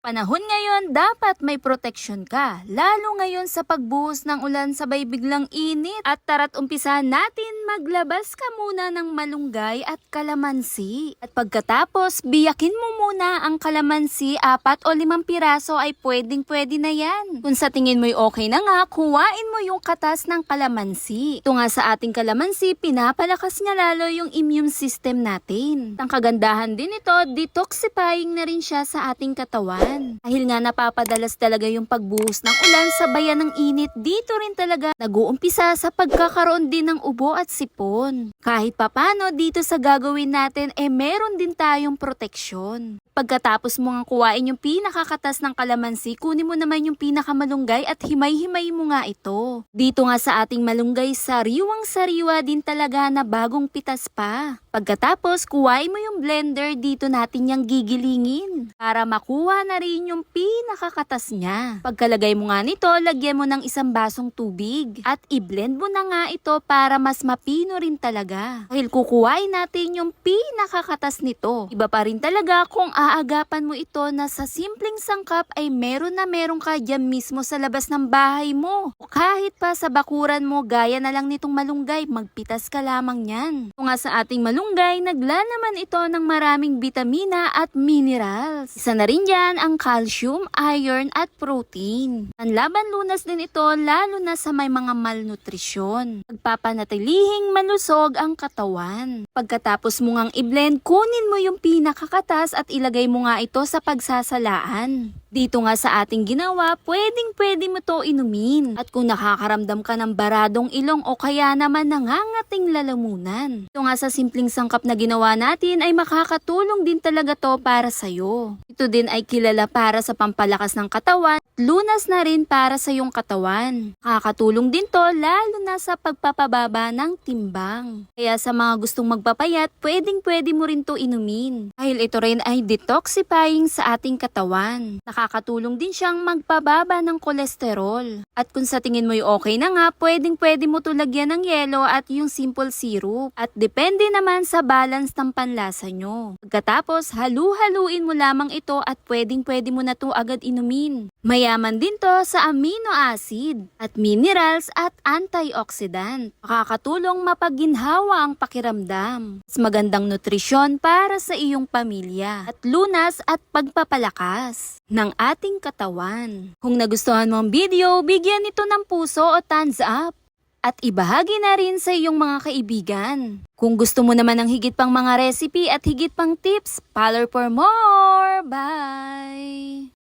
Panahon ngayon, dapat may proteksyon ka. Lalo ngayon sa pagbuhos ng ulan sabay biglang init. At tara't umpisahan natin, maglabas ka muna ng malunggay at kalamansi. At pagkatapos, biyakin mo muna ang kalamansi, 4 o 5 piraso ay pwedeng-pwede na yan. Kung sa tingin mo'y okay na nga, kuhain mo yung katas ng kalamansi. Ito nga sa ating kalamansi, pinapalakas niya lalo yung immune system natin. Ang kagandahan din ito, detoxifying na rin siya sa ating katawan. Dahil nga napapadalas talaga yung pagbuhos ng ulan sa bayan ng init, dito rin talaga nag-uumpisa sa pagkakaroon din ng ubo at sipon. Kahit papano dito sa gagawin natin, meron din tayong proteksyon. Pagkatapos mo nga kuhain yung pinakakatas ng kalamansi, kunin mo naman yung pinakamalunggay at himay-himay mo nga ito. Dito nga sa ating malunggay, sariwang-sariwa din talaga na bagong pitas pa. Pagkatapos, kuhain mo yung blender, dito natin yung gigilingin para makuha na rin yung pinakakatas niya. Pagkalagay mo nga nito, lagyan mo ng 1 basong tubig at i-blend mo na nga ito para mas mapino rin talaga. Dahil kukuhain natin yung pinakakatas nito. Iba pa rin talaga kung aagapan mo ito na sa simpleng sangkap ay meron ka dyan mismo sa labas ng bahay mo. O kahit pa sa bakuran mo, gaya na lang nitong malunggay, magpitas ka lamang yan. Kung nga sa ating malunggay, naglalaman ito ng maraming vitamina at minerals. Isa na rin dyan ang calcium, iron at protein. Panlaban lunas din ito lalo na sa may mga malnutrisyon. Pagpapanatilihing malusog ang katawan. Pagkatapos mo ngang i-blend, kunin mo yung pinakakatas at ilagay mo nga ito sa pagsasalaan. Dito nga sa ating ginawa, pwedeng-pwede mo to inumin. At kung nakakaramdam ka ng baradong ilong o kaya naman nangangating lalamunan. Ito nga sa simpleng sangkap na ginawa natin ay makakatulong din talaga to para sa'yo. Ito din ay kilala para sa pampalakas ng katawan, lunas na rin para sa iyong katawan. Makakatulong din to lalo na sa pagpapababa ng timbang. Kaya sa mga gustong magpapayat, pwedeng-pwede mo rin to inumin. Dahil ito rin ay detoxifying sa ating katawan. Nakakatulong din siyang magpababa ng kolesterol. At kung sa tingin mo'y okay na nga, pwedeng-pwede mo to lagyan ng yelo at yung simple syrup. At depende naman sa balance ng panlasa nyo. Pagkatapos, halu-haluin mo lamang ito at pwedeng-pwede mo na to agad inumin. Mayaman din to sa amino acid at minerals at antioxidant. Makakatulong mapaginhawa ang pakiramdam. Mas magandang nutrisyon para sa iyong pamilya. At lunas at pagpapalakas ng ating katawan. Kung nagustuhan mo ang video, bigyan ito ng puso o thumbs up. At ibahagi na rin sa iyong mga kaibigan. Kung gusto mo naman ng higit pang mga recipe at higit pang tips, follow for more! Bye!